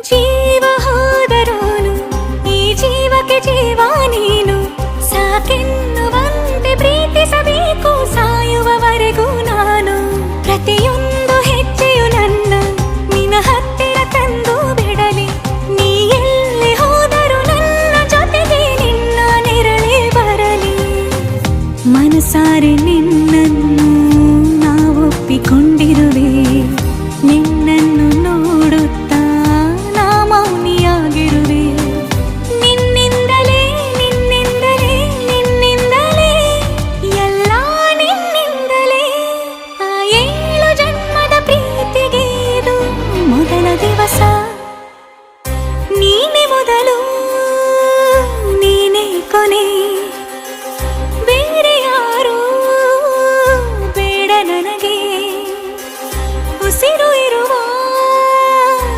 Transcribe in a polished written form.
ಜೀವ ಹೋದರೋನು ಈ ಜೀವಕ್ಕೆ ಜೀವ ನೀನು, ಸಾಕೆನ್ನುವಂತೆ ಪ್ರೀತಿಸಬೇಕು ಸಾಯುವವರೆಗೂ ನಾನು. ಪ್ರತಿಯೊಂದು ಹೆಜ್ಜೆಯು ನನ್ನ ನಿನ್ನ ಹತ್ತಿರ ತಂದು ಬಿಡಲಿ, ನೀ ಎಲ್ಲಿ ಹೋದರೂ ನನ್ನ ಜೊತೆಗೆ ನಿನ್ನ ನೆರಳೇ ಬರಲಿ. ಮನಸಾರೆ ನಿನ್ನನ್ನು ನಾವೊಪ್ಪಿಕೊಂಡಿರುವೆ, ನಿನ್ನನ್ನು ನೋಡುತ್ತಾ ನಾ ಮೌನಿಯಾಗಿರುವೆ. ನಿನ್ನಿಂದಲೇ ನಿನ್ನಿಂದಲೇ ನಿನ್ನಿಂದಲೇ ಎಲ್ಲ ನಿನ್ನಿಂದಲೇ. ಆ 7 ಜನ್ಮದ ಪ್ರೀತಿಗೆ ಇದು ಮೊದಲ ದಿವಸ.